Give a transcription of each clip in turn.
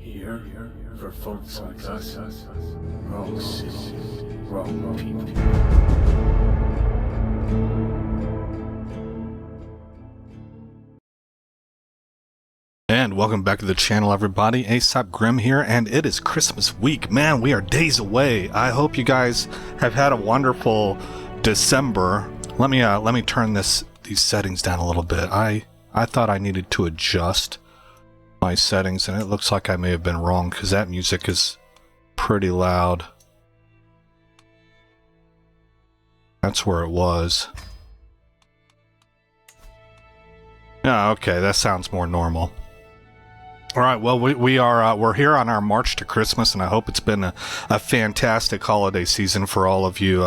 Here for folks like us. Wrong city, wrong people. And welcome back to the channel, everybody. Aesop Grim here, and it is Christmas week. Man, we are days away. I hope you guys have had a wonderful December. Let me turn these settings down a little bit. I thought I needed to adjust my settings, and it looks like I may have been wrong because that music is pretty loud. That's where it was. Yeah, okay, that sounds more normal. All right, well, we're here on our march to Christmas, and I hope it's been a fantastic holiday season for all of you.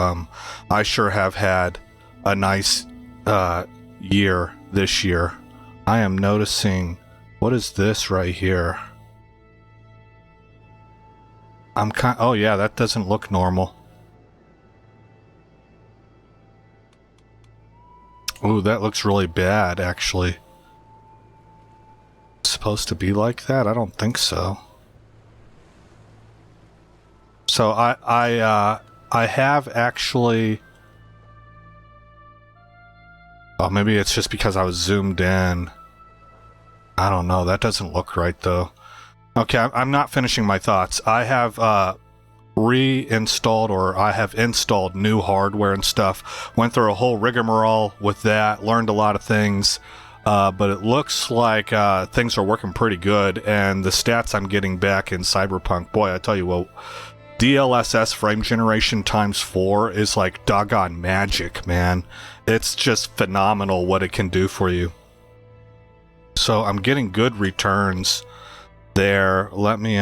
I sure have had a nice year this year. I am noticing, what is this right here? Oh yeah, that doesn't look normal. Ooh, that looks really bad, actually. Supposed to be like that? I don't think so. So I have actually... Oh, maybe it's just because I was zoomed in. I don't know. That doesn't look right, though. Okay, I'm not finishing my thoughts. I have reinstalled, or I have installed new hardware and stuff. Went through a whole rigmarole with that. Learned a lot of things. But it looks like things are working pretty good. And the stats I'm getting back in Cyberpunk, boy, I tell you what, DLSS frame generation times 4 is like doggone magic, man. It's just phenomenal what it can do for you. So I'm getting good returns there. Let me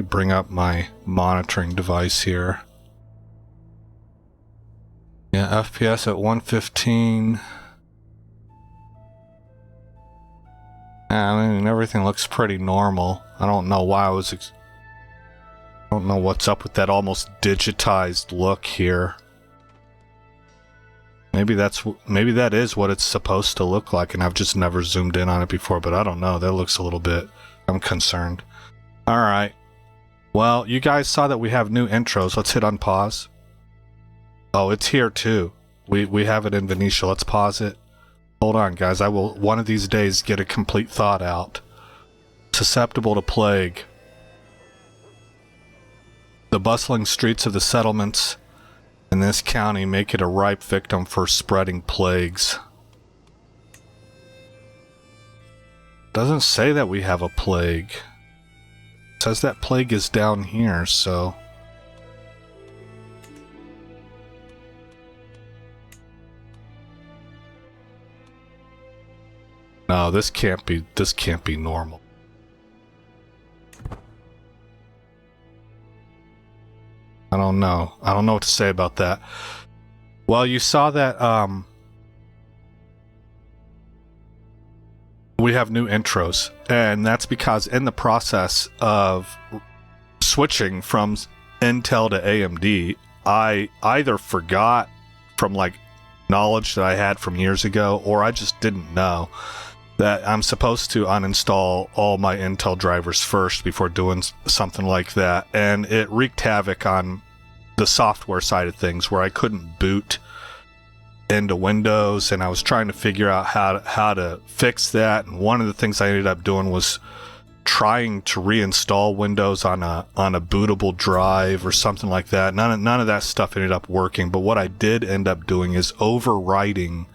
bring up my monitoring device here. Yeah, FPS at 115. I mean, everything looks pretty normal. I don't know why I don't know what's up with that almost digitized look here. Maybe that is what it's supposed to look like, and I've just never zoomed in on it before, but I don't know. That looks a little bit... I'm concerned. Alright. Well, you guys saw that we have new intros. Let's hit unpause. Oh, it's here too. We have it in Venetia. Let's pause it. Hold on, guys. I will one of these days get a complete thought out. Susceptible to plague. The bustling streets of the settlements in this county make it a ripe victim for spreading plagues. Doesn't say that we have a plague. It says that plague is down here, so... No, this can't be normal. I don't know. I don't know what to say about that. Well, you saw that we have new intros, and that's because in the process of switching from Intel to AMD, I either forgot from like knowledge that I had from years ago, or I just didn't know that I'm supposed to uninstall all my Intel drivers first before doing something like that, and it wreaked havoc on the software side of things where I couldn't boot into Windows, and I was trying to figure out how to fix that. And one of the things I ended up doing was trying to reinstall Windows on a bootable drive or something like that. None of that stuff ended up working, but what I did end up doing is overwriting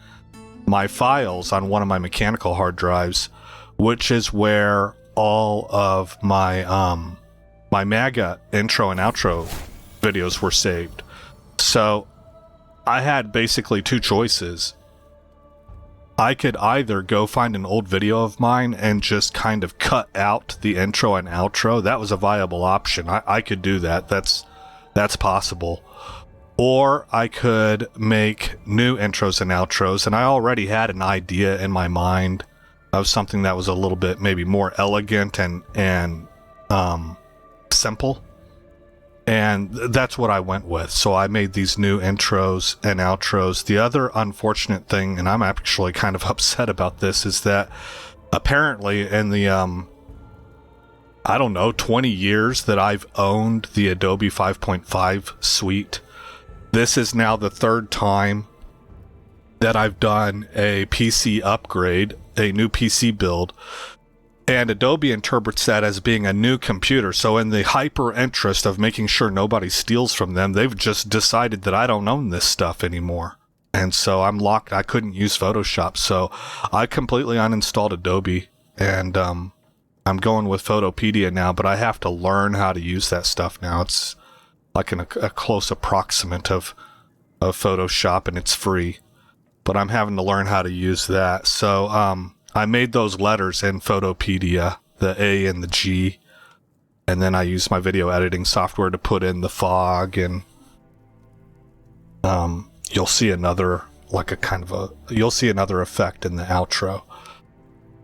my files on one of my mechanical hard drives, which is where all of my my MAGA intro and outro videos were saved. So I had basically two choices. I could either go find an old video of mine and just kind of cut out the intro and outro. That was a viable option. I could do that. That's possible. Or I could make new intros and outros, and I already had an idea in my mind of something that was a little bit maybe more elegant and simple. And that's what I went with. So I made these new intros and outros. The other unfortunate thing, and I'm actually kind of upset about this, is that apparently in the I don't know, 20 years that I've owned the Adobe 5.5 suite. This is now the third time that I've done a PC upgrade, a new PC build, and Adobe interprets that as being a new computer. So in the hyper interest of making sure nobody steals from them, they've just decided that I don't own this stuff anymore. And so I'm locked. I couldn't use Photoshop. So I completely uninstalled Adobe, and I'm going with Photopedia now, but I have to learn how to use that stuff now. It's like a close approximate of Photoshop, and it's free. But I'm having to learn how to use that. So I made those letters in Photopedia, the A and the G, and then I used my video editing software to put in the fog, and you'll see another, you'll see another effect in the outro.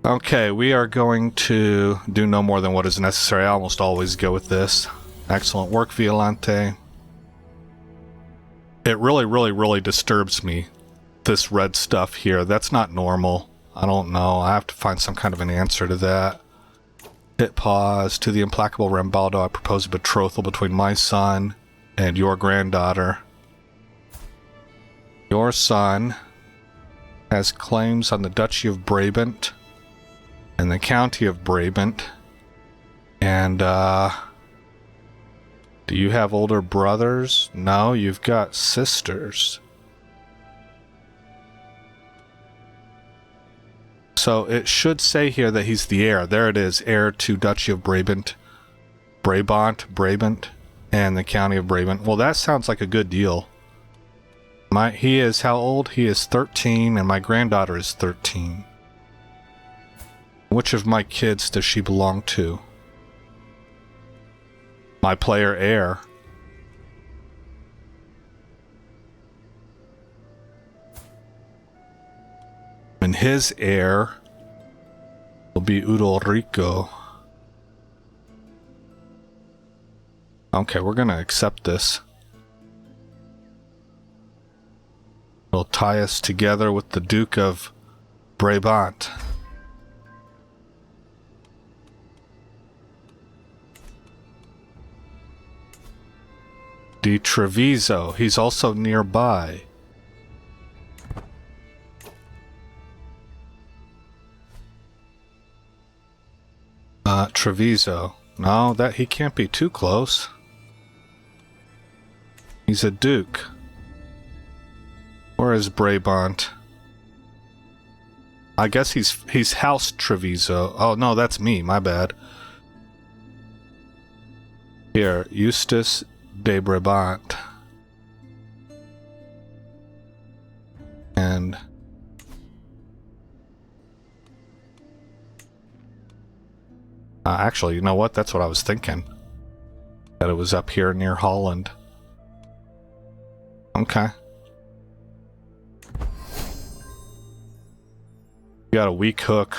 Okay, we are going to do no more than what is necessary. I almost always go with this. Excellent work, Violante. It really disturbs me, this red stuff here. That's not normal. I don't know. I have to find some kind of an answer to that. Hit pause. To the implacable Rambaldo, I propose a betrothal between my son and your granddaughter. Your son has claims on the Duchy of Brabant and the County of Brabant. And, do you have older brothers? No, you've got sisters. So it should say here that he's the heir. There it is, heir to Duchy of Brabant, Brabant, and the County of Brabant. Well, that sounds like a good deal. He is how old? He is 13, and my granddaughter is 13. Which of my kids does she belong to? My player heir. And his heir will be Udolrico. Okay, we're gonna accept this. It'll tie us together with the Duke of Brabant. Di Treviso, he's also nearby. Treviso. No, that he can't be too close. He's a duke. Where is Brabant? I guess he's House Treviso. Oh no, that's me, my bad. Here, Eustace de Brabant. And actually, you know what? That's what I was thinking. That it was up here near Holland. Okay. Got a weak hook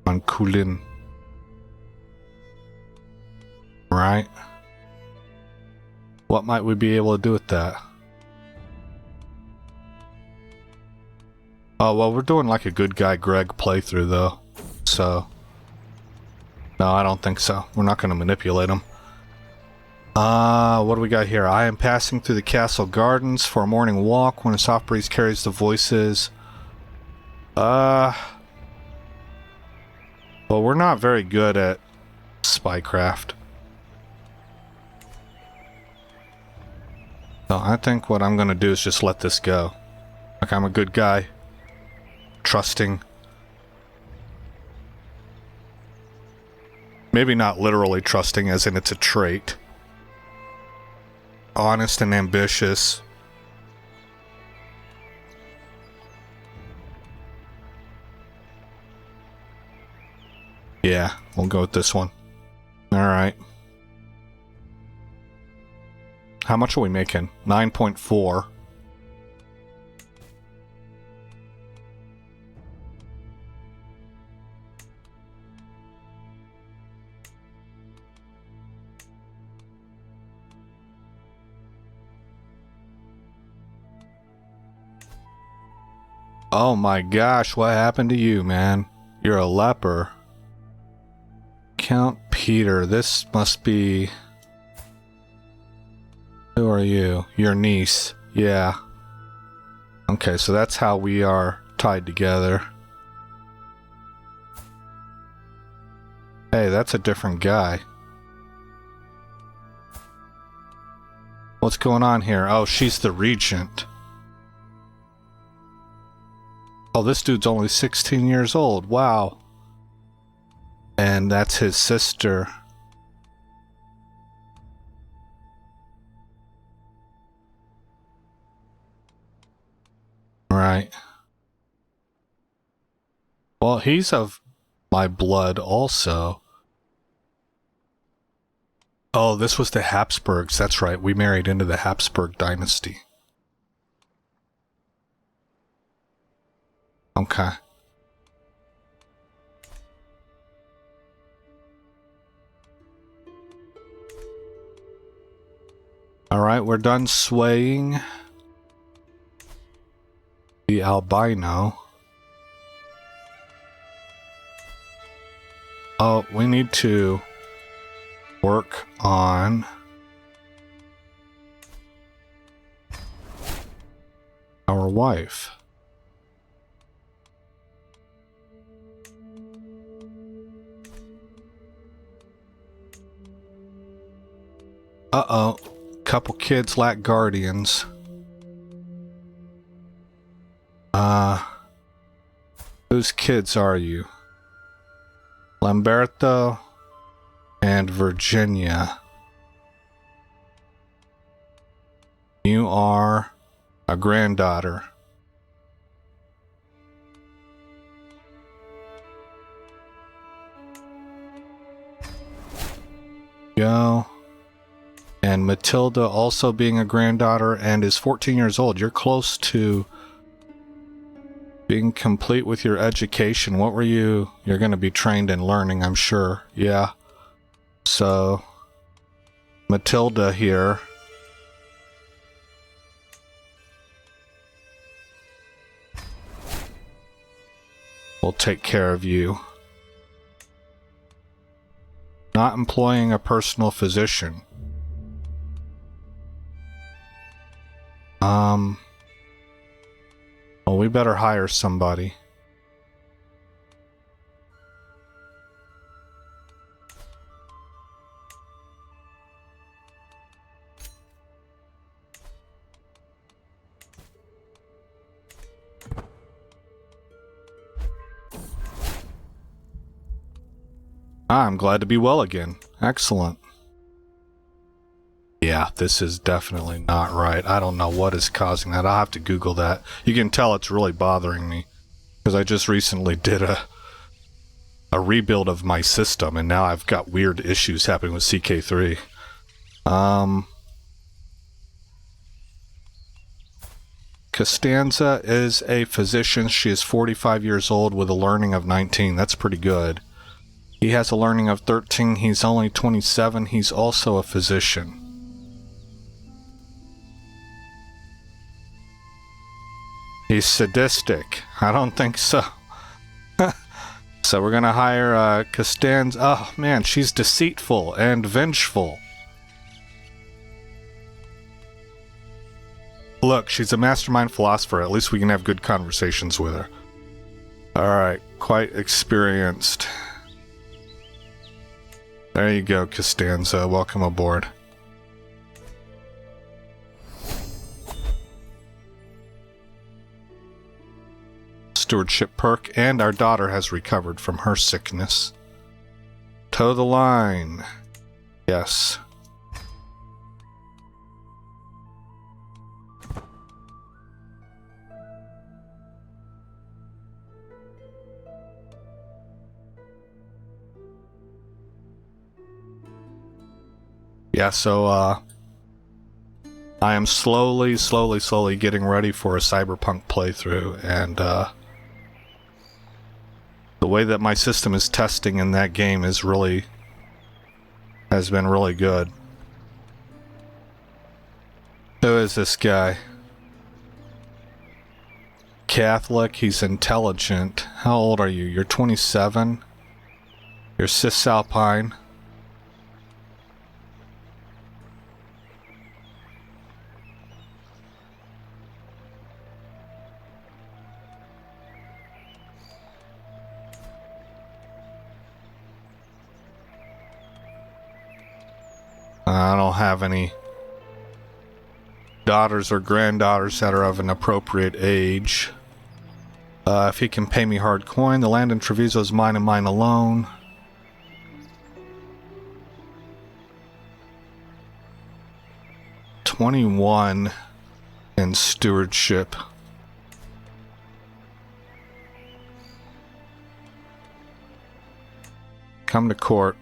on Kulin. Right? What might we be able to do with that? Oh, well, we're doing like a good guy Greg playthrough, though. So... no, I don't think so. We're not going to manipulate him. What do we got here? I am passing through the castle gardens for a morning walk when a soft breeze carries the voices. Well, we're not very good at spycraft. So I think what I'm going to do is just let this go. Like, I'm a good guy. Trusting. Maybe not literally trusting, as in it's a trait. Honest and ambitious. Yeah, we'll go with this one. Alright. How much are we making? 9.4. Oh my gosh, what happened to you, man? You're a leper. Count P Peter. This must be... Who are you? Your niece. Yeah. Okay, so that's how we are tied together. Hey, that's a different guy. What's going on here? Oh, she's the regent. Oh, this dude's only 16 years old. Wow. And that's his sister. Right. Well, he's of my blood also. Oh, this was the Habsburgs. That's right. We married into the Habsburg dynasty. Okay. All right, we're done swaying the albino. Oh, we need to work on our wife. Uh-oh. Couple kids lack guardians. Whose kids are you? Lamberto and Virginia. You are a granddaughter. Go. And Matilda also being a granddaughter and is 14 years old. You're close to being complete with your education. What were you? You're going to be trained in learning, I'm sure. Yeah. So, Matilda here. Will take care of you. Not employing a personal physician. Well, we better hire somebody. I'm glad to be well again. Excellent. Yeah, this is definitely not right. I don't know what is causing that. I'll have to Google that. You can tell it's really bothering me because I just recently did a rebuild of my system and now I've got weird issues happening with CK3. Costanza is a physician. She is 45 years old with a learning of 19. That's pretty good. He has a learning of 13. He's only 27. He's also a physician. He's sadistic. I don't think so. So we're gonna hire Costanza. Oh man, she's deceitful and vengeful. Look, she's a mastermind philosopher. At least we can have good conversations with her. Alright, quite experienced. There you go, Costanza. Welcome aboard. Stewardship perk, and our daughter has recovered from her sickness. Toe the line. Yes. Yeah, so, I am slowly getting ready for a Cyberpunk playthrough, and, the way that my system is testing in that game is has been really good. Who is this guy? Catholic, he's intelligent. How old are you? You're 27? You're cisalpine. I don't have any daughters or granddaughters that are of an appropriate age. If he can pay me hard coin, the land in Treviso is mine and mine alone. $21 in stewardship. Come to court.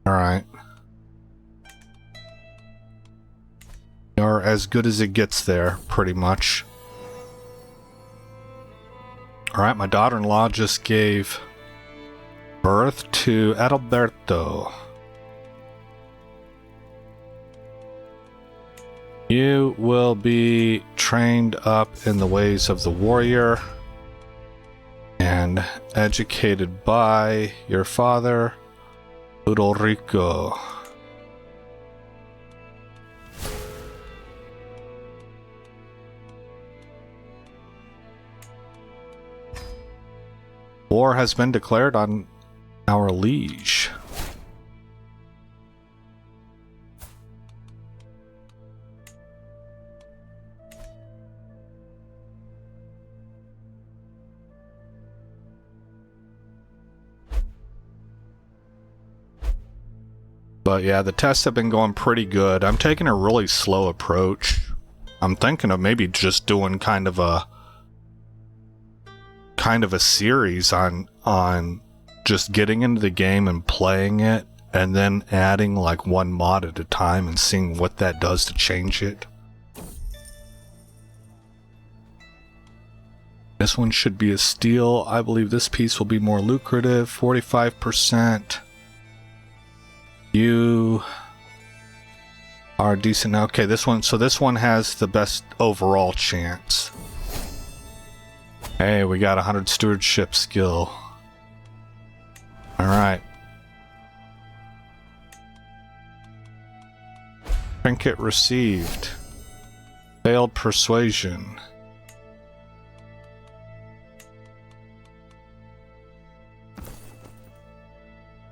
Alright. You're as good as it gets there, pretty much. Alright, my daughter-in-law just gave birth to Adalberto. You will be trained up in the ways of the warrior and educated by your father, Ludovico. War has been declared on our liege. But yeah, the tests have been going pretty good. I'm taking a really slow approach. I'm thinking of maybe just doing kind of a series on just getting into the game and playing it, and then adding like one mod at a time and seeing what that does to change it. This one should be a steal. I believe this piece will be more lucrative. 45%. You are decent. Okay, this one. So this one has the best overall chance. Hey, we got 100 stewardship skill. Alright. Trinket received. Failed persuasion.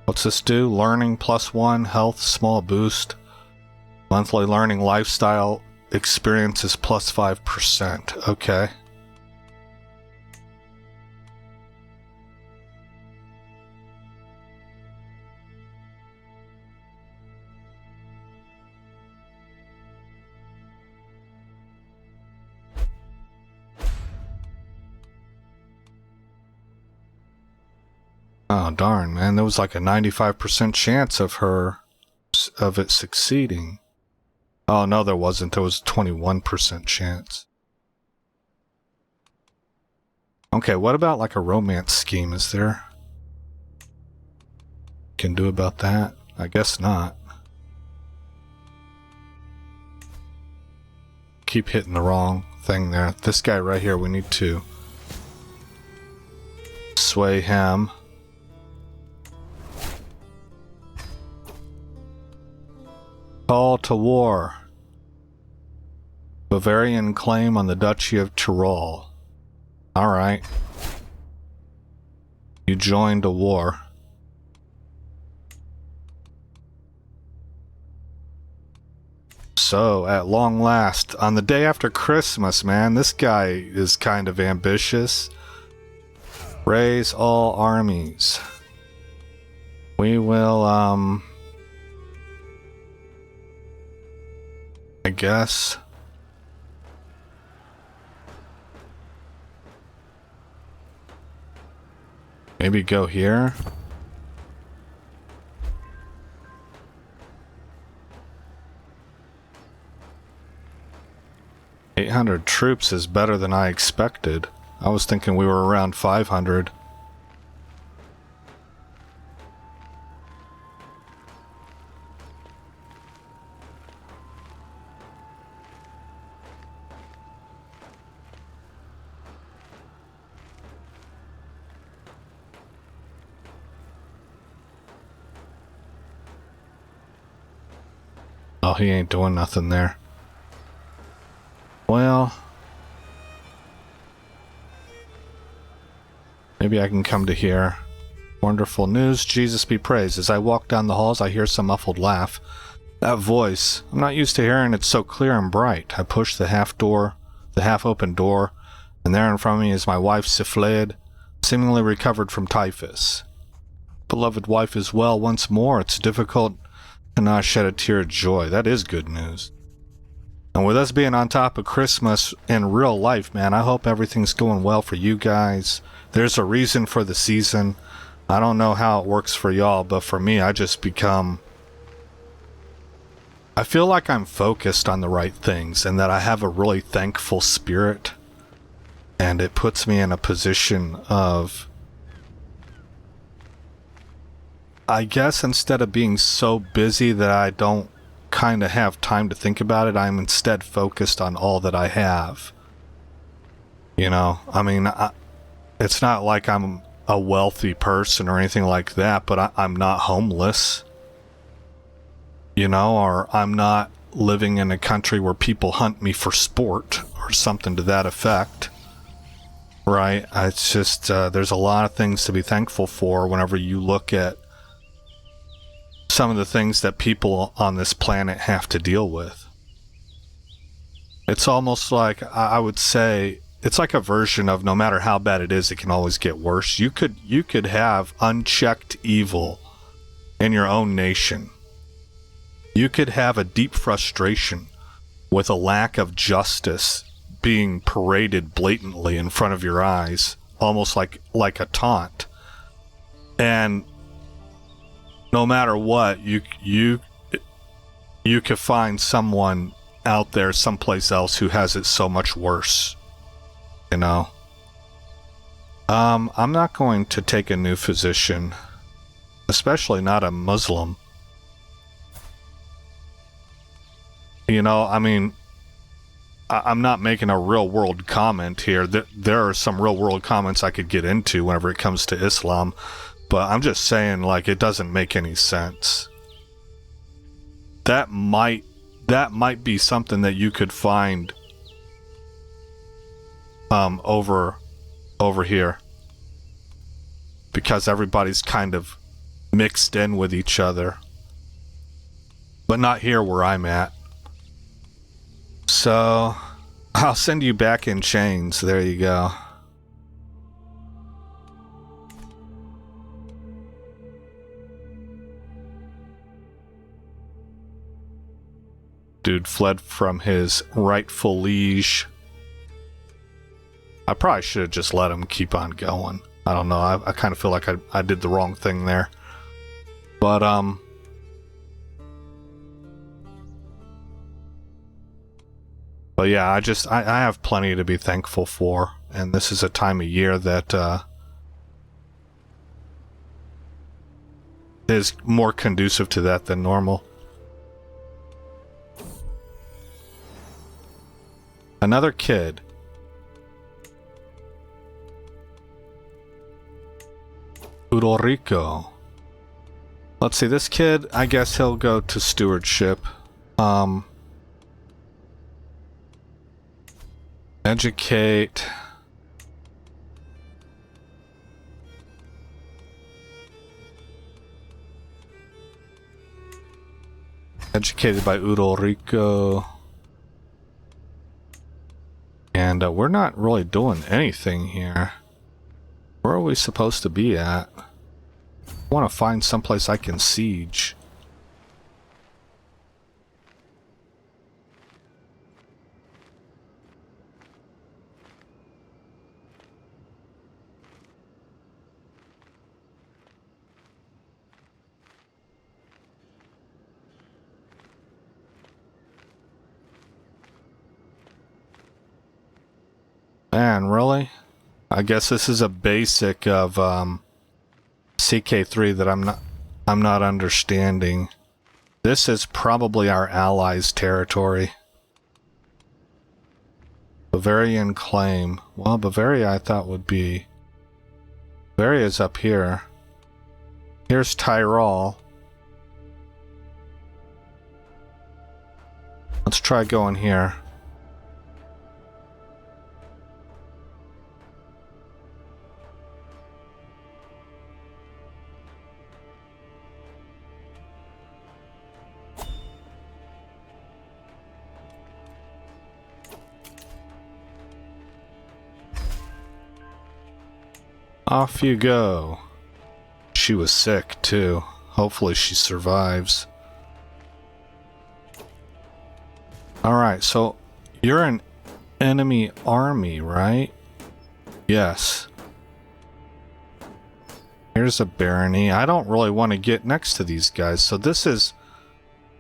What's this do? Learning +1, health small boost. Monthly learning lifestyle experience is +5%. Okay. Oh darn, man, there was like a 95% chance of it succeeding. Oh no, there wasn't. There was a 21% chance. Okay, what about like a romance scheme? Is there can do about that? I guess not. Keep hitting the wrong thing there. This guy right here, we need to sway him. Call to war. Bavarian claim on the Duchy of Tyrol. Alright. You joined a war. So, at long last, on the day after Christmas, man, this guy is kind of ambitious. Raise all armies. We will, I guess. Maybe go here. $800 troops is better than I expected. I was thinking we were around 500. . . . . . . . . . . . . . . . . . . . . . . . . . . . . . . . . . . . . . . . . . . . . . . . . . . . . . . . . . . he ain't doing nothing there. Well, maybe I can come to here. Wonderful news, Jesus be praised. As I walk down the halls, I hear some muffled laugh. That voice, I'm not used to hearing it so clear and bright. I push the half-open door, and there in front of me is my wife, Siffled, seemingly recovered from typhus. Beloved wife is well once more. It's difficult to not shed a tear of joy. That is good news. And with us being on top of Christmas in real life, man, I hope everything's going well for you guys. There's a reason for the season. I don't know how it works for y'all, but for me, I feel like I'm focused on the right things and that I have a really thankful spirit. And it puts me in a position of, I guess, instead of being so busy that I don't kind of have time to think about it, I'm instead focused on all that I have. You know, I mean, it's not like I'm a wealthy person or anything like that, but I'm not homeless, you know, or I'm not living in a country where people hunt me for sport or something to that effect, right? It's just, there's a lot of things to be thankful for whenever you look at some of the things that people on this planet have to deal with. It's almost like, I would say, it's like a version of no matter how bad it is, it can always get worse. You could have unchecked evil in your own nation. You could have a deep frustration with a lack of justice being paraded blatantly in front of your eyes, almost like a taunt. And no matter what, you could find someone out there someplace else who has it so much worse. You know, I'm not going to take a new physician, especially not a Muslim. You know, I mean, I'm not making a real world comment here. There are some real world comments I could get into whenever it comes to Islam, but I'm just saying, like, it doesn't make any sense. That might be something that you could find over here, because everybody's kind of mixed in with each other, but not here where I'm at. So I'll send you back in chains. There you go. Dude fled from his rightful liege. I probably should have just let him keep on going. I don't know. I kind of feel like I did the wrong thing there. But, yeah, I have plenty to be thankful for. And this is a time of year that, is more conducive to that than normal. Another kid. Udorico. Let's see, this kid, I guess he'll go to stewardship. Educate. Educated by Udorico. And we're not really doing anything here. Where are we supposed to be at? I want to find someplace I can siege. Man, really? I guess this is a basic of CK3 that I'm not understanding. This is probably our allies' territory. Bavarian claim. Well, Bavaria I thought would be... Bavaria's up here. Here's Tyrol. Let's try going here. Off you go. She was sick, too. Hopefully she survives. Alright, so you're an enemy army, right? Yes. Here's a barony. I don't really want to get next to these guys, so this is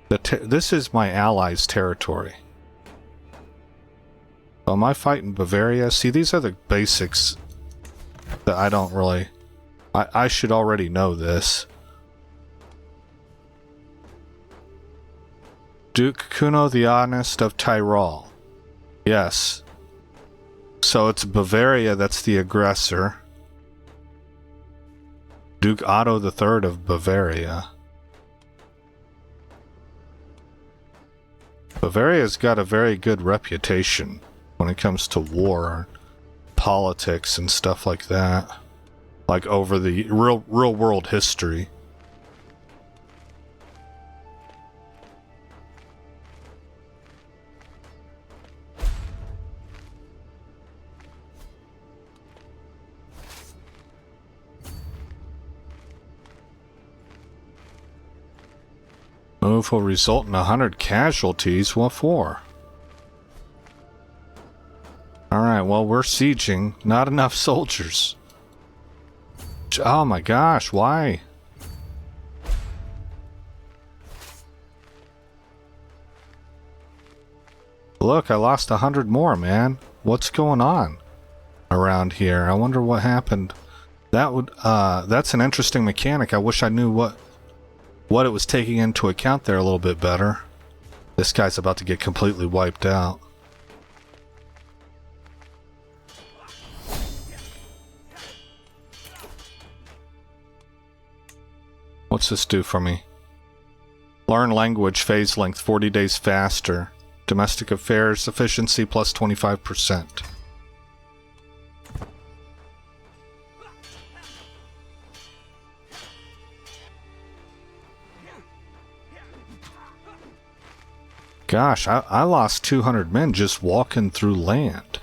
this is my allies' territory. So am I fighting Bavaria? See, these are the basics that I don't really... I should already know this. Duke Kuno the Honest of Tyrol. Yes. So it's Bavaria that's the aggressor. Duke Otto III of Bavaria. Bavaria's got a very good reputation when it comes to war, politics, and stuff like that. Like over the real world history. Move will result in 100 casualties. What for? Alright, well, we're sieging. Not enough soldiers. Oh my gosh, why? Look, I lost 100 more, man. What's going on around here? I wonder what happened. That would, that's an interesting mechanic. I wish I knew what it was taking into account there a little bit better. This guy's about to get completely wiped out. What's this do for me? Learn language, phase length 40 days faster. Domestic affairs efficiency plus 25%. Gosh, I lost 200 men just walking through land.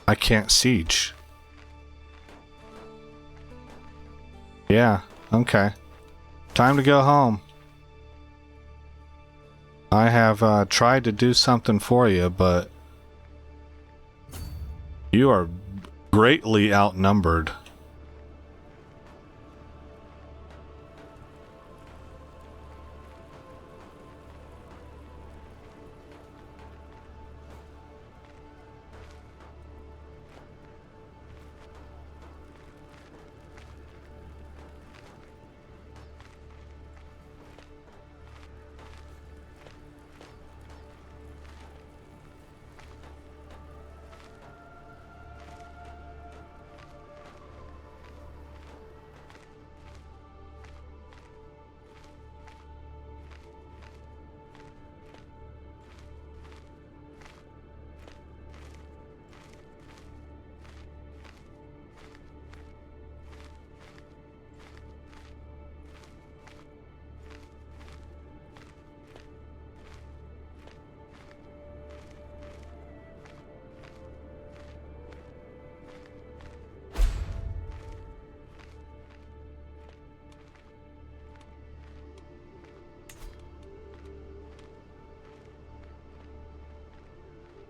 I can't siege. Yeah, okay. Time to go home. I have tried to do something for you, but you are greatly outnumbered.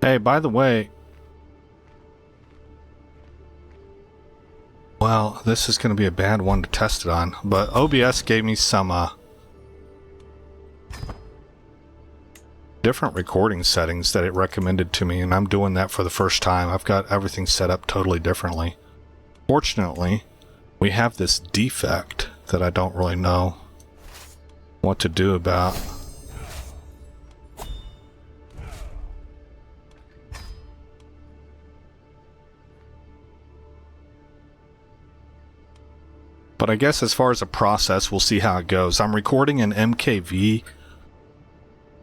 Hey, by the way, well, this is going to be a bad one to test it on, but OBS gave me some different recording settings that it recommended to me, and I'm doing that for the first time. I've got everything set up totally differently. Fortunately, we have this defect that I don't really know what to do about. But I guess as far as a process, we'll see how it goes. I'm recording in MKV,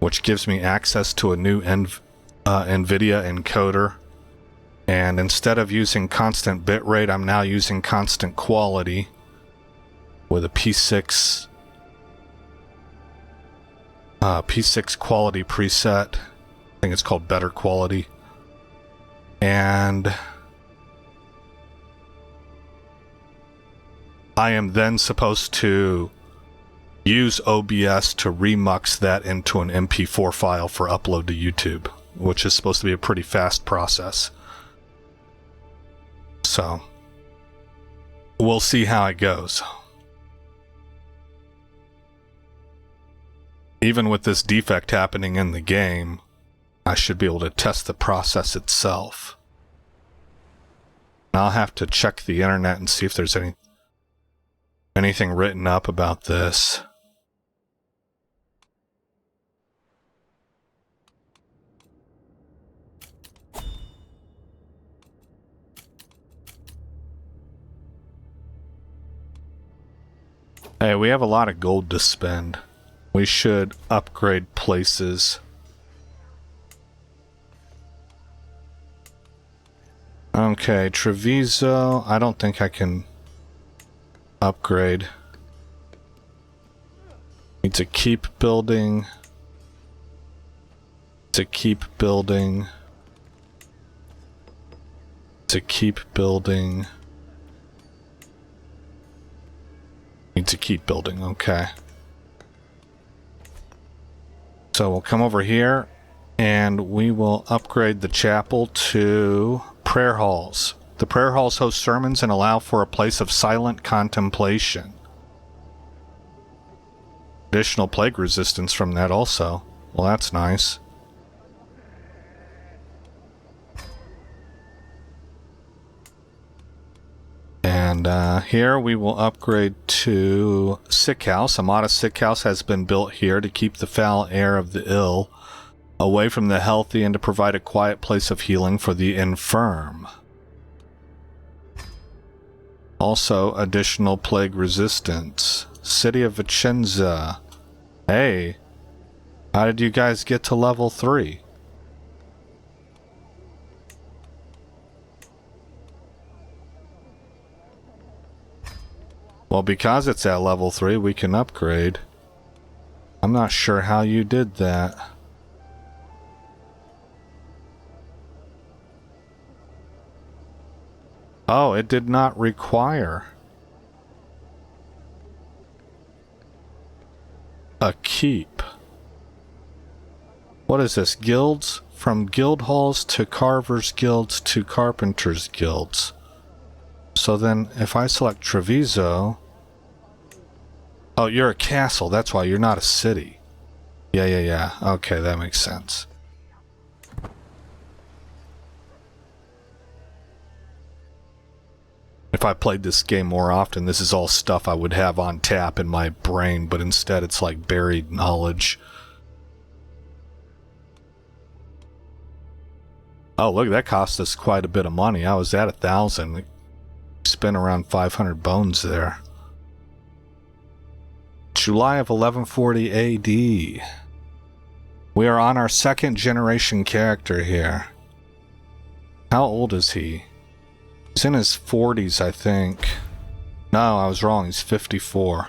which gives me access to a new NVIDIA encoder. And instead of using constant bitrate, I'm now using constant quality with a P6 quality preset. I think it's called better quality. And I am then supposed to use OBS to remux that into an MP4 file for upload to YouTube, which is supposed to be a pretty fast process. So, we'll see how it goes. Even with this defect happening in the game, I should be able to test the process itself. I'll have to check the internet and see if there's anything written up about this. Hey, we have a lot of gold to spend. We should upgrade places. Okay, Treviso, I don't think I can upgrade. Need to keep building. To keep building. To keep building. Need to keep building, okay. So we'll come over here and we will upgrade the chapel to prayer halls. The prayer halls host sermons and allow for a place of silent contemplation. Additional plague resistance from that also. Well, that's nice. And here we will upgrade to sick house. A modest sick house has been built here to keep the foul air of the ill away from the healthy and to provide a quiet place of healing for the infirm. Also, additional plague resistance. City of Vicenza. Hey, how did you guys get to level 3? Well, because it's at level 3, we can upgrade. I'm not sure how you did that. Oh, it did not require a keep. What is this? Guilds? From guild halls to carvers' guilds to carpenters' guilds. So then, if I select Treviso... Oh, you're a castle. That's why you're not a city. Yeah. Okay, that makes sense. If I played this game more often, this is all stuff I would have on tap in my brain, but instead it's like buried knowledge. Oh, look, that cost us quite a bit of money. I was at 1,000. Spent around 500 bones there. July of 1140 AD. We are on our second generation character here. How old is he? He's in his 40s, I think. No, I was wrong. He's 54.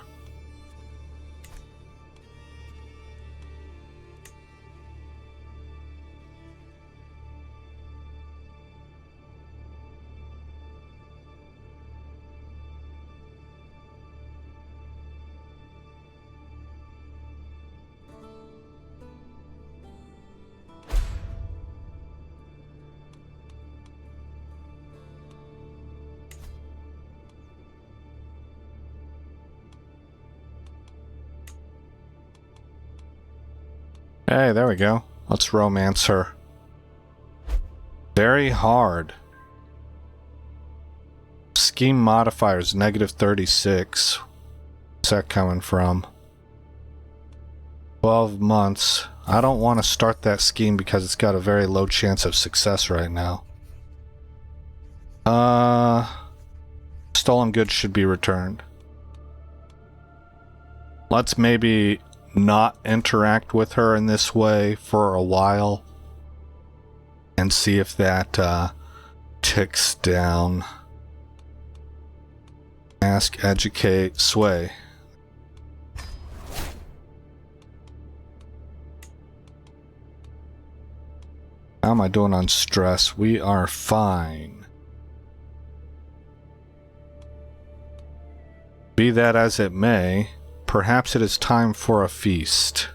Hey, there we go. Let's romance her. Very hard. Scheme modifiers, -36. Where's that coming from? 12 months. I don't want to start that scheme because it's got a very low chance of success right now. Stolen goods should be returned. Let's maybe not interact with her in this way for a while and see if that ticks down. Ask, educate, sway. How am I doing on stress? We are fine. Be that as it may, perhaps it is time for a feast,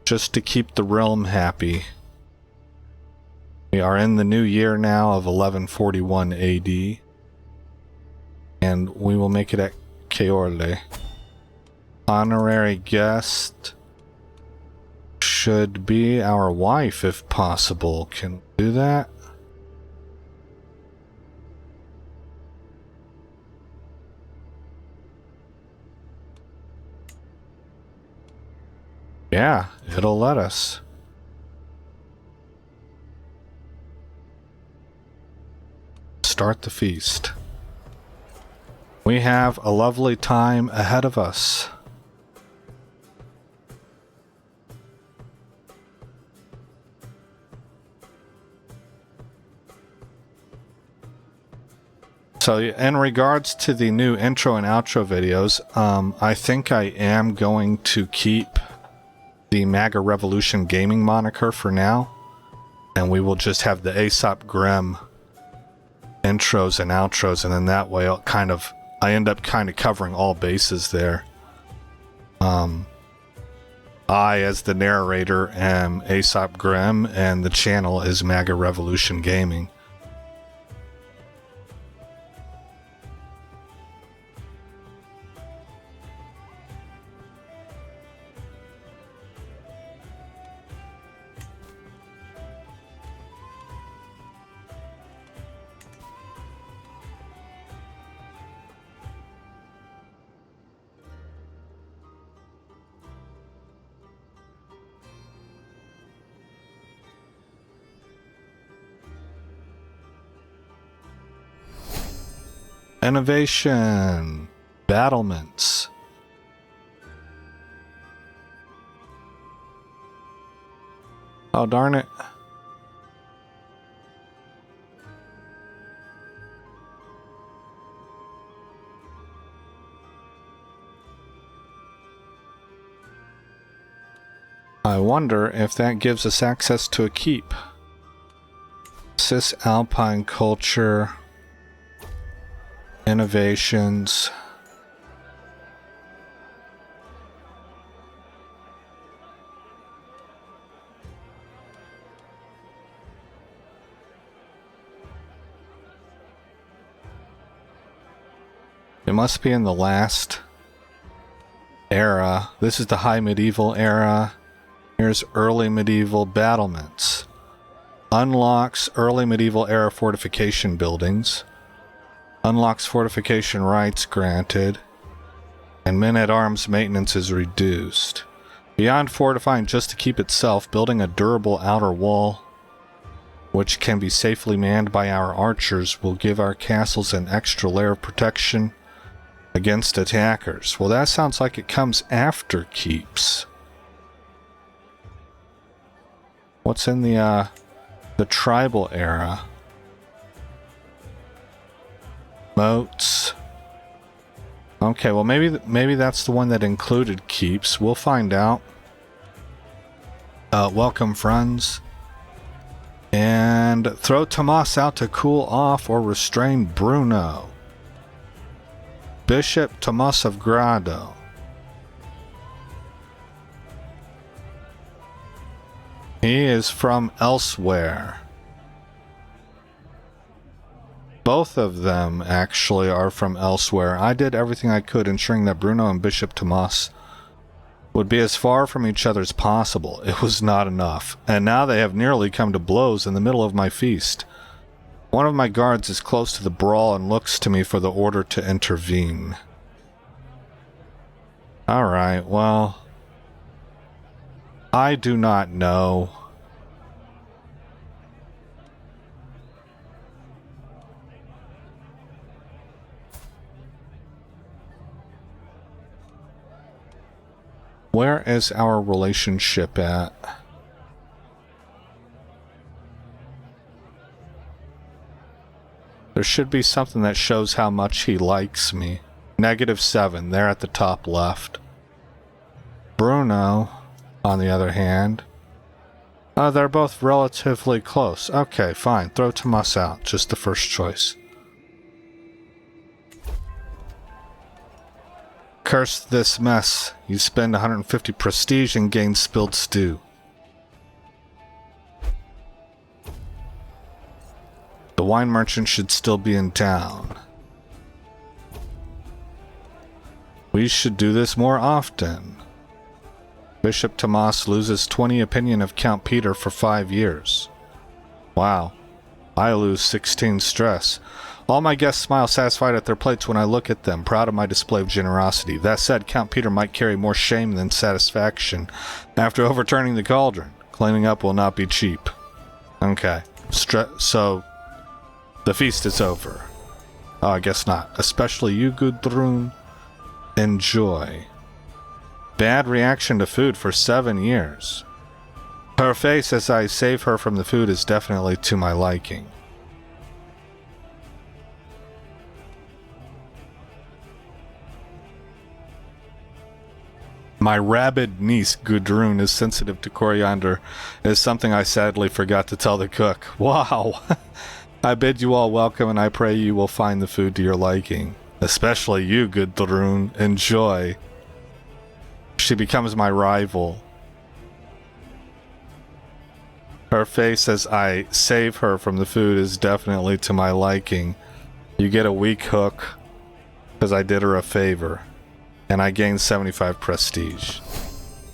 just to keep the realm happy. We are in the new year now of 1141 AD, and we will make it at Keorle. Honorary guest should be our wife if possible. Can we do that? Yeah, it'll let us. Start the feast. We have a lovely time ahead of us. So in regards to the new intro and outro videos, I think I am going to keep the MAGA Revolution Gaming moniker for now, and we will just have the Aesop Grimm intros and outros, and then that way I end up kind of covering all bases there. I, as the narrator, am Aesop Grimm, and the channel is MAGA Revolution Gaming. Innovation. Battlements. Oh, darn it. I wonder if that gives us access to a keep. Cisalpine culture. Innovations. It must be in the last era. This is the high medieval era. Here's early medieval battlements. Unlocks early medieval era fortification buildings. Unlocks fortification rights granted, and men-at-arms maintenance is reduced. Beyond fortifying just to keep itself, building a durable outer wall, which can be safely manned by our archers, will give our castles an extra layer of protection against attackers. Well, that sounds like it comes after keeps. What's in the tribal era? Moats. Okay, well maybe that's the one that included keeps. We'll find out. Welcome, friends. And throw Tomas out to cool off or restrain Bruno. Bishop Tomas of Grado. He is from elsewhere. Both of them actually are from elsewhere. I did everything I could ensuring that Bruno and Bishop Tomas would be as far from each other as possible. It was not enough, and now they have nearly come to blows in the middle of my feast. One of my guards is close to the brawl and looks to me for the order to intervene. Alright, well, I do not know. Where is our relationship at? There should be something that shows how much he likes me. -7, there at the top left. Bruno, on the other hand. They're both relatively close. Okay, fine. Throw Tomas out. Just the first choice. Curse this mess. You spend 150 prestige and gain spilled stew. The wine merchant should still be in town. We should do this more often. Bishop Tomas loses 20 opinion of Count Peter for 5 years. Wow. I lose 16 stress. All my guests smile satisfied at their plates when I look at them, proud of my display of generosity. That said, Count Peter might carry more shame than satisfaction after overturning the cauldron. Cleaning up will not be cheap. Okay. So, the feast is over. Oh, I guess not. Especially you, Gudrun. Enjoy. Bad reaction to food for 7 years. Her face as I save her from the food is definitely to my liking. My rabid niece, Gudrun, is sensitive to coriander, is something I sadly forgot to tell the cook. Wow! I bid you all welcome, and I pray you will find the food to your liking. Especially you, Gudrun. Enjoy. She becomes my rival. Her face as I save her from the food is definitely to my liking. You get a weak hook, because I did her a favor. And I gained 75 prestige.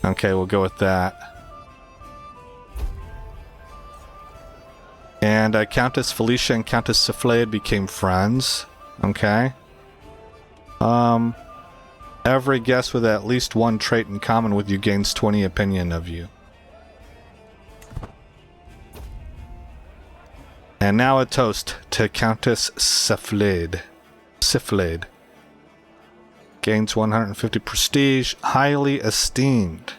Okay, we'll go with that. And Countess Felicia and Countess Soufflé became friends. Okay. Every guest with at least one trait in common with you gains 20 opinion of you. And now a toast to Countess Soufflé. Gains 150 prestige, highly esteemed.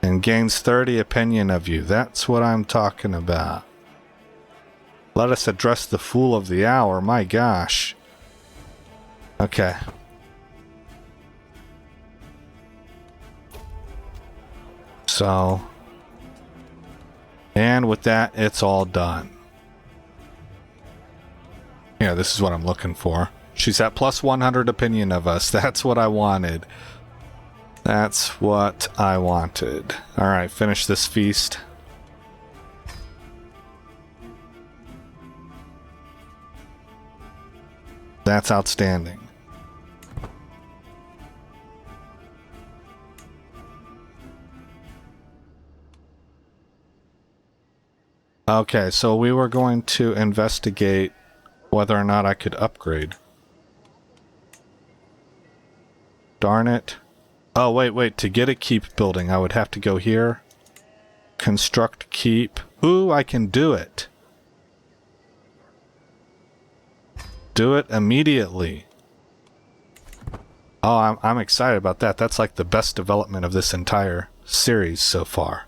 And gains 30 opinion of you. That's what I'm talking about. Let us address the fool of the hour, my gosh. Okay. So. And with that, it's all done. Yeah, this is what I'm looking for. She's at plus 100 opinion of us. That's what I wanted. That's what I wanted. Alright, finish this feast. That's outstanding. Okay, so we were going to investigate whether or not I could upgrade. Darn it. Oh, wait. To get a keep building, I would have to go here. Construct keep. Ooh, I can do it. Do it immediately. Oh, I'm excited about that. That's like the best development of this entire series so far.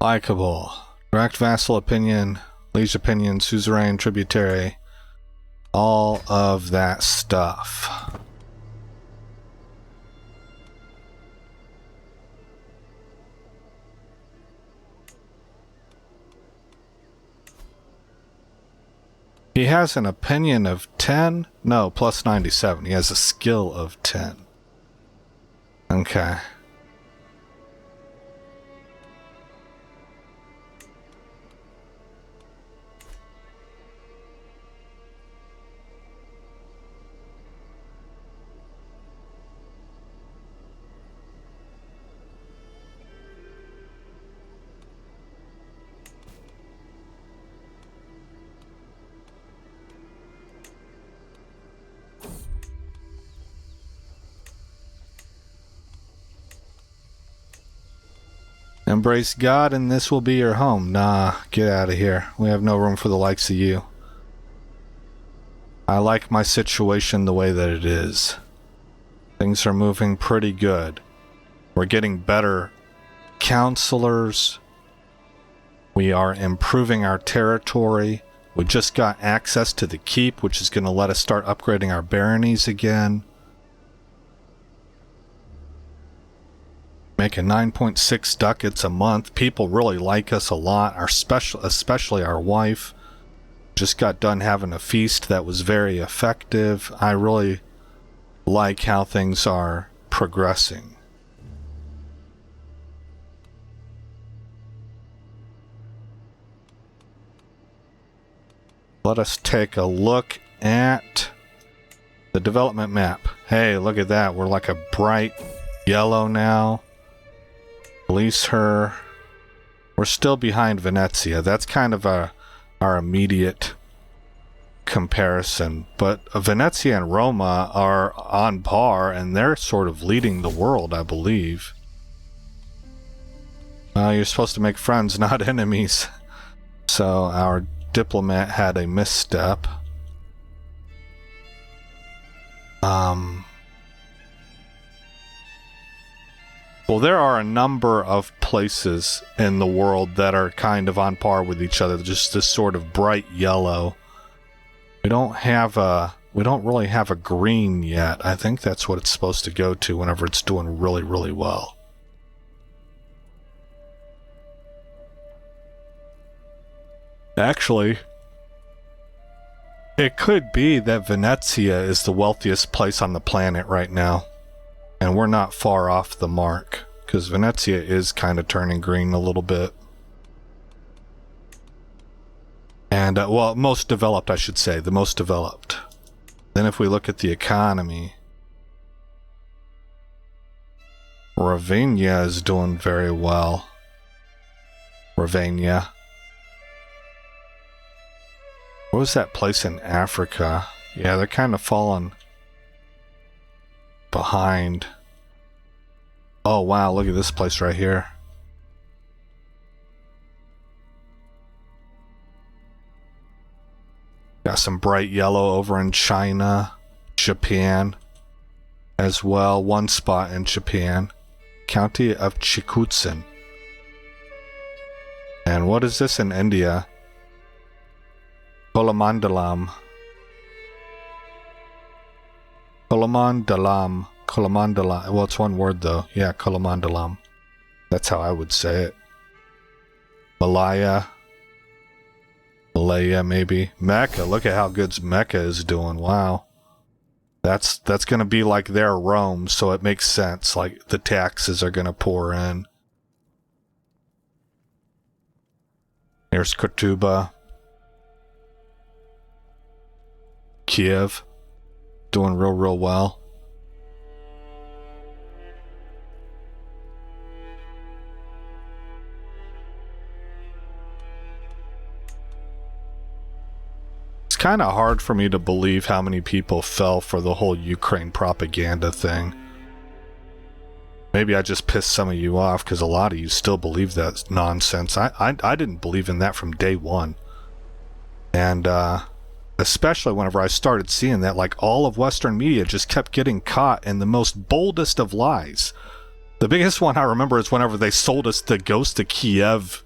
Likeable. Direct vassal opinion, liege opinion, suzerain, tributary. All of that stuff. He has an opinion of 10? No, plus 97. He has a skill of 10. Okay. Embrace God and this will be your home. Nah, get out of here. We have no room for the likes of you. I like my situation the way that it is. Things are moving pretty good. We're getting better counselors. We are improving our territory. We just got access to the keep, which is going to let us start upgrading our baronies again. Making 9.6 ducats a month. People really like us a lot. Especially our wife. Just got done having a feast that was very effective. I really like how things are progressing. Let us take a look at the development map. Hey, look at that. We're like a bright yellow now. Release her. We're still behind Venezia. That's kind of our immediate comparison. But Venezia and Roma are on par, and they're sort of leading the world, I believe. You're supposed to make friends, not enemies. So our diplomat had a misstep. Well, there are a number of places in the world that are kind of on par with each other. Just this sort of bright yellow. We don't really have a green yet. I think that's what it's supposed to go to whenever it's doing really, really well. Actually, it could be that Venezia is the wealthiest place on the planet right now. And we're not far off the mark, because Venezia is kind of turning green a little bit. And, well, most developed, I should say. The most developed. Then if we look at the economy, Ravenna is doing very well. Ravenna. What was that place in Africa? Yeah, they're kind of falling behind. Oh wow, look at this place right here. Got some bright yellow over in China, Japan as well. One spot in Japan. County of Chikutsen. And what is this in India? Kolamandalam. Kolamandalam. Kolamandalam. Well, it's one word though. Yeah, Kolamandalam. That's how I would say it. Malaya. Malaya, maybe. Mecca. Look at how good Mecca is doing. Wow. That's going to be like their Rome, so it makes sense. Like, the taxes are going to pour in. Here's Kurtuba. Kiev. Doing real well. It's kind of hard for me to believe how many people fell for the whole Ukraine propaganda thing. Maybe I just pissed some of you off because a lot of you still believe that nonsense. I didn't believe in that from day one. And especially whenever I started seeing that, like, all of Western media just kept getting caught in the most boldest of lies. The biggest one I remember is whenever they sold us the Ghost of Kiev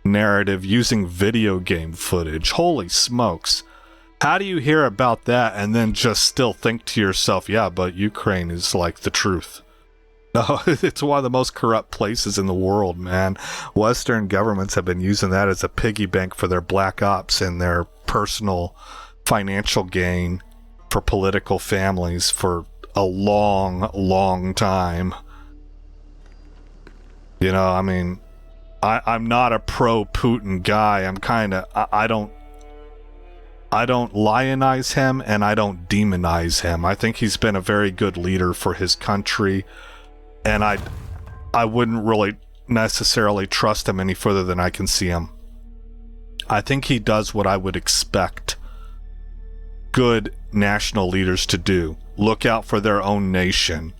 narrative using video game footage. Holy smokes. How do you hear about that and then just still think to yourself, yeah, but Ukraine is like the truth? No, it's one of the most corrupt places in the world, man. Western governments have been using that as a piggy bank for their black ops and their personal financial gain for political families for a long time. You know, I mean, I'm not a pro-Putin guy. I'm kind of, I don't lionize him and I don't demonize him. I think he's been a very good leader for his country, and I wouldn't really necessarily trust him any further than I can see him. I think he does what I would expect good national leaders to do. Look out for their own nation.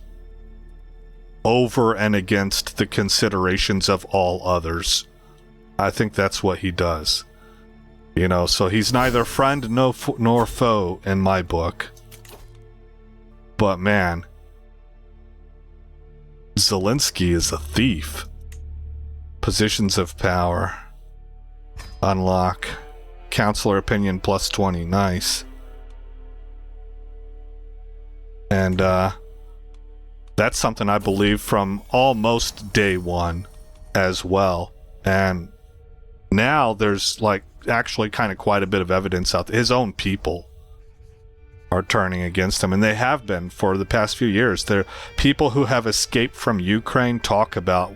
over and against the considerations of all others. I think that's what he does. You know, so he's neither friend nor foe in my book. But man, Zelensky is a thief. Positions of power. Unlock. Counselor opinion plus 20. Nice. And that's something I believe from almost day one as well. And now there's like actually kind of quite a bit of evidence out there. His own people are turning against him, and they have been for the past few years. There, people who have escaped from Ukraine talk about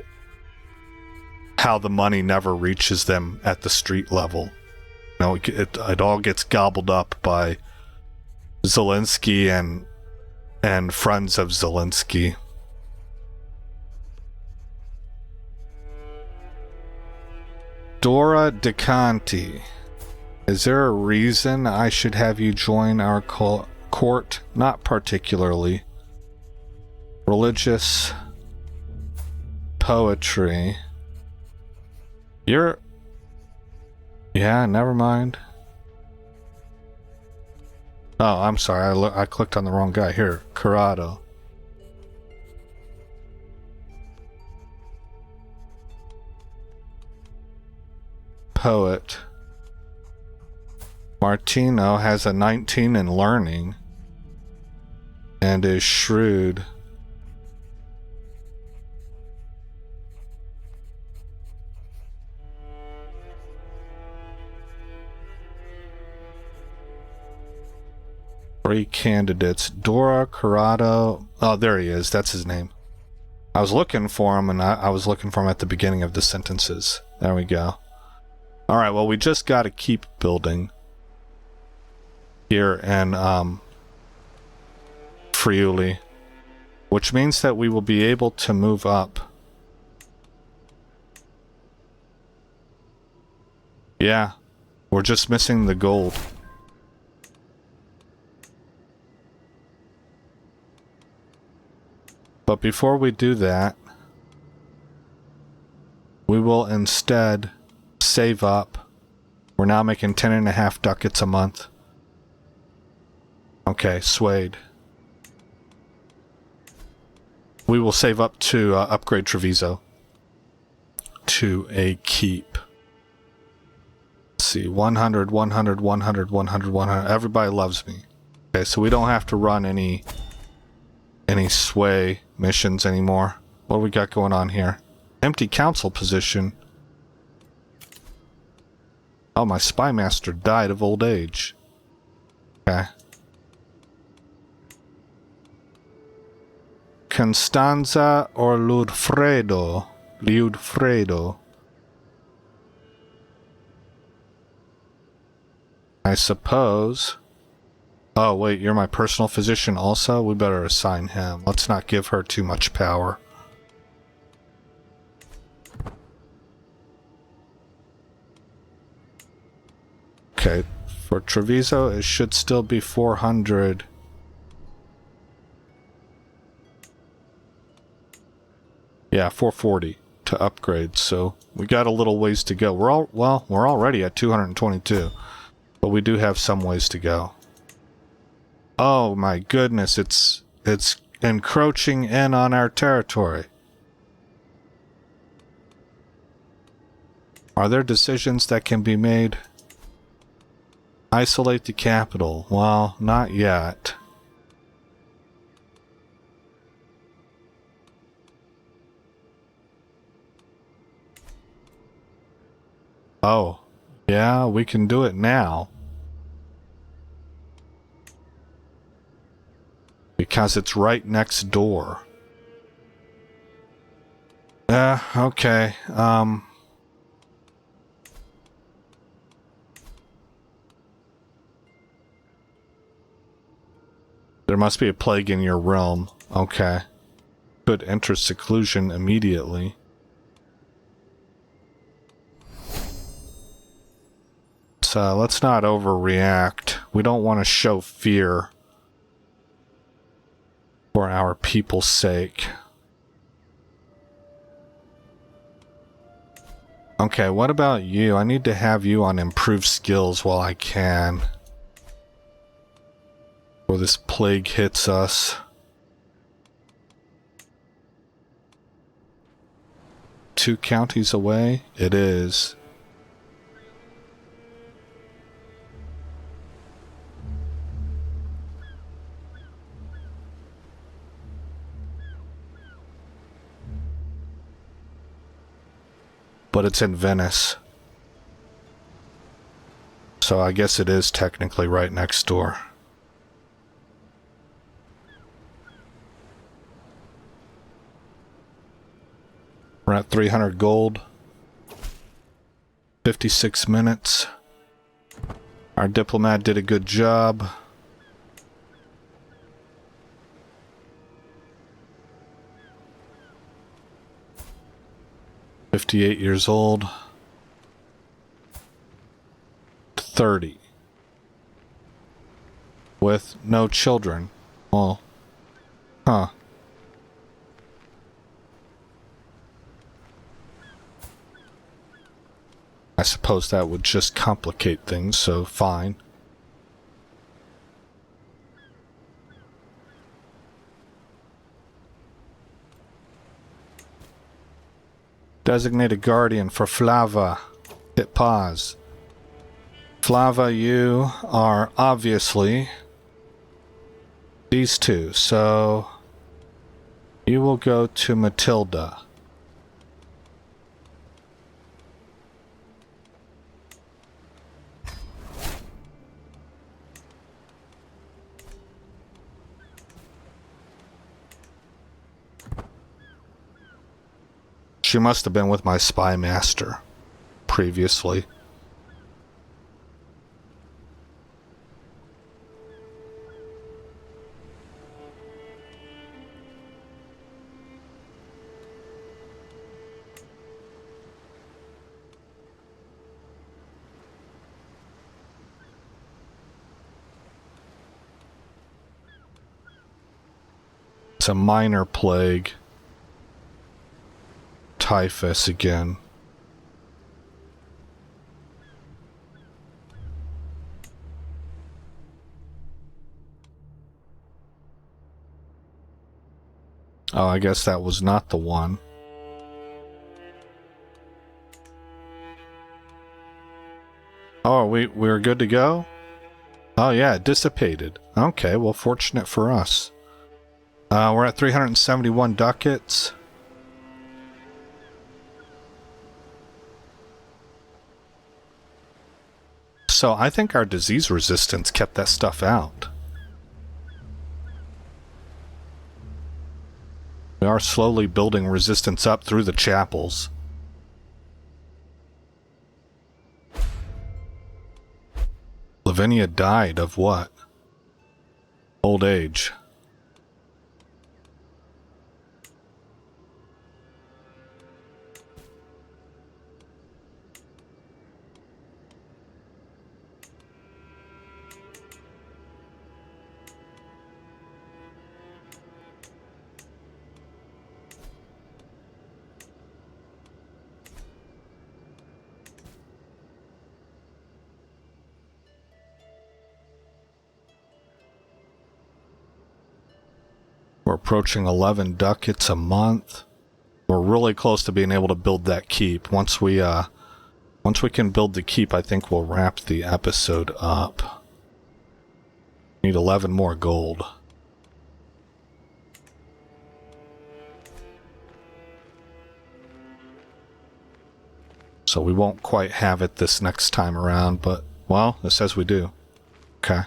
how the money never reaches them at the street level. You know, it all gets gobbled up by Zelensky and friends of Zelensky. Dora DeConti. Is there a reason I should have you join our court? Not particularly. Religious. Poetry. You're... Yeah, never mind. Oh, I'm sorry. I clicked on the wrong guy. Here, Corrado. Poet. Martino has a 19 in learning and is shrewd. Three candidates. Dora, Corrado. Oh, there he is. That's his name. I was looking for him, and I was looking for him at the beginning of the sentences. There we go. Alright, well, we just got to keep building here in Friuli, which means that we will be able to move up. Yeah, we're just missing the gold. But before we do that, we will instead save up. We're now making 10.5 ducats a month. Okay, Suede. We will save up to upgrade Treviso to a keep. Let's see, 100, 100, 100, 100, 100. Everybody loves me. Okay, so we don't have to run any sway missions anymore. What do we got going on here? Empty council position. Oh, my spy master died of old age. Okay. Constanza or Ludfredo? Ludfredo. I suppose. Oh, wait, you're my personal physician also? We better assign him. Let's not give her too much power. Okay, for Treviso, it should still be 400. Yeah, 440 to upgrade, so we got a little ways to go. We're already at 222, but we do have some ways to go. Oh my goodness, it's encroaching in on our territory. Are there decisions that can be made? Isolate the capital. Well, not yet. Oh, yeah, we can do it now. Because it's right next door. Okay, there must be a plague in your realm. Okay. Could enter seclusion immediately. So let's not overreact. We don't want to show fear for our people's sake. Okay, what about you? I need to have you on improved skills while I can. Before this plague hits us. Two counties away? It is. But it's in Venice. So I guess it is technically right next door. We're at 300 gold. 56 minutes. Our diplomat did a good job. $58 old. 30. With no children. Well, huh. I suppose that would just complicate things, so fine. Designated guardian for Flava. Hit pause. Flava, you are obviously these two, so you will go to Matilda. She must have been with my spy master previously. It's a minor plague. Typhus again. Oh, I guess that was not the one. Oh, we're good to go? Oh yeah, it dissipated. Okay, well, fortunate for us. We're at 371 ducats. So I think our disease resistance kept that stuff out. We are slowly building resistance up through the chapels. Lavinia died of what? Old age. We're approaching 11 ducats a month. We're really close to being able to build that keep. Once we can build the keep, I think we'll wrap the episode up. Need 11 more gold. So we won't quite have it this next time around, but, well, it says we do. Okay.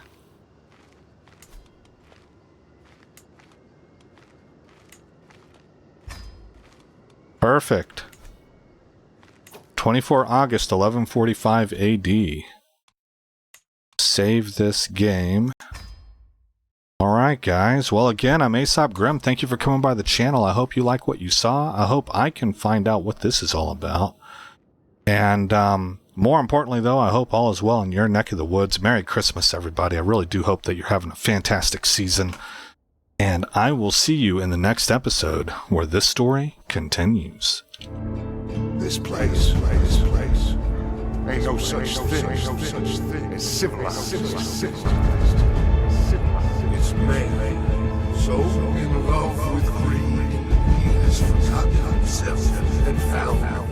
Perfect. 24 August, 1145 AD. Save this game. Alright, guys. Well, again, I'm Aesop Grim. Thank you for coming by the channel. I hope you like what you saw. I hope I can find out what this is all about. And, more importantly, though, I hope all is well in your neck of the woods. Merry Christmas, everybody. I really do hope that you're having a fantastic season. And I will see you in the next episode where this story continues. The this place. Ain't no such thing as civilized. It's man, so in love with greed, he has forgotten himself and found